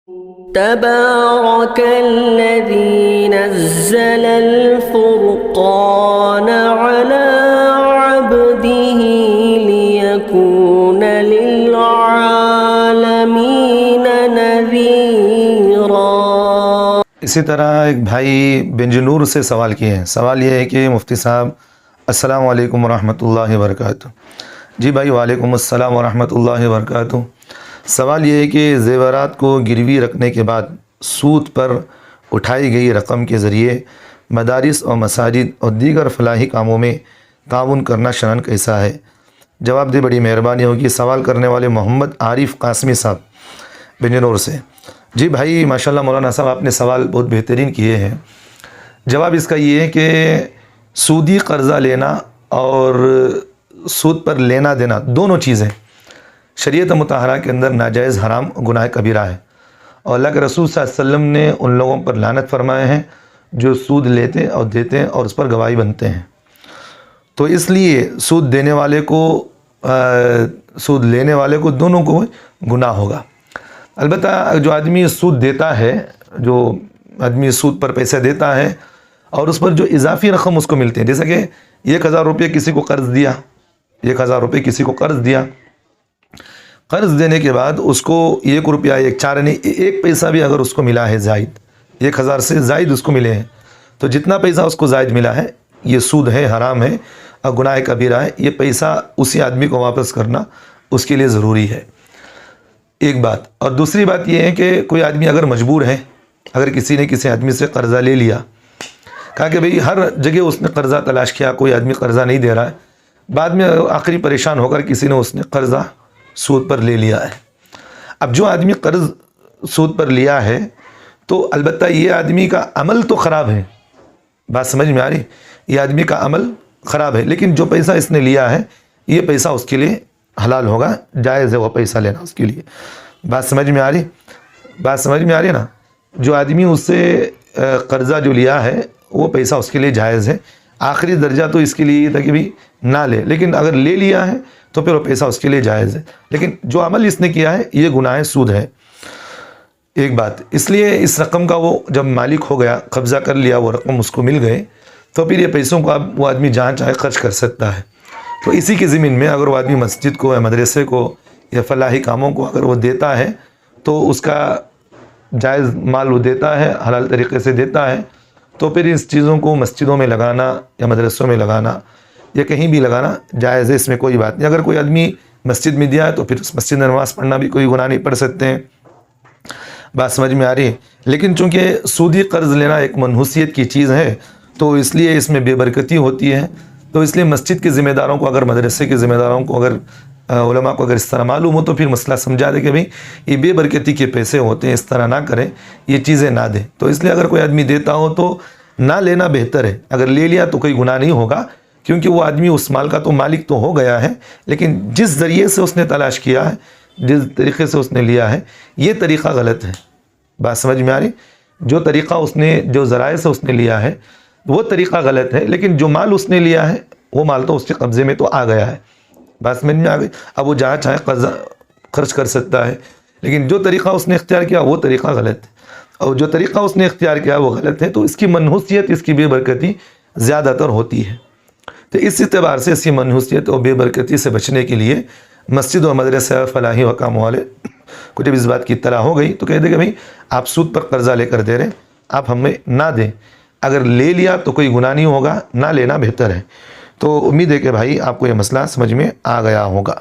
تبارك الذي نزل الفرقان على عبده ليكون للعالمين نذيرا۔ اسی طرح ایک بھائی بنجنور سے سوال کیے ہیں۔ سوال یہ ہے کہ مفتی صاحب السلام علیکم ورحمۃ اللہ وبرکاتہ۔ جی بھائی وعلیکم السلام ورحمۃ اللہ وبرکاتہ۔ سوال یہ ہے کہ زیورات کو گروی رکھنے کے بعد سود پر اٹھائی گئی رقم کے ذریعے مدارس اور مساجد اور دیگر فلاحی کاموں میں تعاون کرنا شرعاً کیسا ہے؟ جواب دے بڑی مہربانی ہوگی۔ سوال کرنے والے محمد عارف قاسمی صاحب بنجنور سے۔ جی بھائی ماشاءاللہ مولانا صاحب آپ نے سوال بہت بہترین کیے ہیں۔ جواب اس کا یہ ہے کہ سودی قرضہ لینا اور سود پر لینا دینا دونوں چیزیں شریعت مطہرہ کے اندر ناجائز حرام گناہ کبیرہ ہے، اور اللہ کے رسول صلی اللہ علیہ وسلم نے ان لوگوں پر لعنت فرمائے ہیں جو سود لیتے اور دیتے ہیں اور اس پر گواہی بنتے ہیں۔ تو اس لیے سود دینے والے کو سود لینے والے کو دونوں کو گناہ ہوگا۔ البتہ جو آدمی سود دیتا ہے، جو آدمی سود پر پیسے دیتا ہے اور اس پر جو اضافی رقم اس کو ملتے ہیں، جیسا کہ 1000 روپے کسی کو قرض دیا، 1000 روپے کسی کو قرض دیا، قرض دینے کے بعد اس کو 1 روپیہ ایک پیسہ بھی اگر اس کو ملا ہے زائد، 1000 سے زائد اس کو ملے ہیں، تو جتنا پیسہ اس کو زائد ملا ہے یہ سود ہے، حرام ہے اور گناہ کبیرہ ہے۔ یہ پیسہ اسی آدمی کو واپس کرنا اس کے لیے ضروری ہے، ایک بات۔ اور دوسری بات یہ ہے کہ کوئی آدمی اگر مجبور ہے، اگر کسی نے کسی آدمی سے قرضہ لے لیا، کہا کہ بھئی ہر جگہ اس نے قرضہ تلاش کیا، کوئی آدمی قرضہ نہیں دے رہا ہے، بعد میں آخری پریشان ہو کر کسی نے اس نے قرضہ سود پر لے لیا ہے۔ اب جو آدمی قرض سود پر لیا ہے تو البتہ یہ آدمی کا عمل تو خراب ہے، بات سمجھ میں آ رہی؟ یہ آدمی کا عمل خراب ہے، لیکن جو پیسہ اس نے لیا ہے یہ پیسہ اس کے لیے حلال ہوگا، جائز ہے وہ پیسہ لینا اس کے لیے۔ بات سمجھ میں آ رہی؟ بات سمجھ میں آ رہی ہے نا؟ جو آدمی اس سے قرضہ جو لیا ہے وہ پیسہ اس کے لیے جائز ہے۔ آخری درجہ تو اس کے لیے یہ تھا کہ بھی نہ لے، لیکن اگر لے لیا ہے تو پھر وہ پیسہ اس کے لیے جائز ہے، لیکن جو عمل اس نے کیا ہے یہ گناہ سود ہے، ایک بات۔ اس لیے اس رقم کا وہ جب مالک ہو گیا، قبضہ کر لیا، وہ رقم اس کو مل گئے، تو پھر یہ پیسوں کو اب وہ آدمی جہاں چاہے خرچ کر سکتا ہے۔ تو اسی کے ضمن میں اگر وہ آدمی مسجد کو یا مدرسے کو یا فلاحی کاموں کو اگر وہ دیتا ہے تو اس کا جائز مال وہ دیتا ہے، حلال طریقے سے دیتا ہے، تو پھر اس چیزوں کو مسجدوں میں لگانا یا مدرسوں میں لگانا یا کہیں بھی لگانا جائز ہے، اس میں کوئی بات نہیں۔ اگر کوئی آدمی مسجد میں دیا ہے تو پھر اس مسجد میں نماز پڑھنا بھی کوئی گناہ نہیں، پڑھ سکتے ہیں، بات سمجھ میں آ رہی ہے۔ لیکن چونکہ سودی قرض لینا ایک منحوسیت کی چیز ہے تو اس لیے اس میں بے برکتی ہوتی ہے، تو اس لیے مسجد کے ذمہ داروں کو، اگر مدرسے کے ذمہ داروں کو، اگر علماء کو اگر اس طرح معلوم ہو تو پھر مسئلہ سمجھا دے کہ بھئی یہ بے برکتی کے پیسے ہوتے ہیں، اس طرح نہ کریں، یہ چیزیں نہ دیں۔ تو اس لیے اگر کوئی آدمی دیتا ہو تو نہ لینا بہتر ہے، اگر لے لیا تو کوئی گناہ نہیں ہوگا، کیونکہ وہ آدمی اس مال کا تو مالک تو ہو گیا ہے، لیکن جس ذریعے سے اس نے تلاش کیا ہے، جس طریقے سے اس نے لیا ہے، یہ طریقہ غلط ہے۔ بات سمجھ میں آ رہی؟ جو طریقہ اس نے، جو ذرائع سے اس نے لیا ہے وہ طریقہ غلط ہے، لیکن جو مال اس نے لیا ہے وہ مال تو اس کے قبضے میں تو آ گیا ہے، بات سمجھ میں آ گئی۔ اب وہ جہاں چاہے قرضہ خرچ کر سکتا ہے، لیکن جو طریقہ اس نے اختیار کیا وہ طریقہ غلط ہے، اور جو طریقہ اس نے اختیار کیا وہ غلط ہے، تو اس کی منحوسیت، اس کی بے برکتی زیادہ تر ہوتی ہے۔ تو اس اعتبار سے اس کی منحوسیت اور بے برکتی سے بچنے کے لیے مسجد و مدرسہ فلاحی و کام والے کو جب اس بات کی اطلاع ہو گئی تو کہہ دے کہ بھئی آپ سود پر قرضہ لے کر دے رہے ہیں، آپ ہمیں نہ دیں، اگر لے لیا تو کوئی گناہ نہیں ہوگا، نہ لینا بہتر ہے۔ تو امید ہے کہ بھائی آپ کو یہ مسئلہ سمجھ میں آ گیا ہوگا۔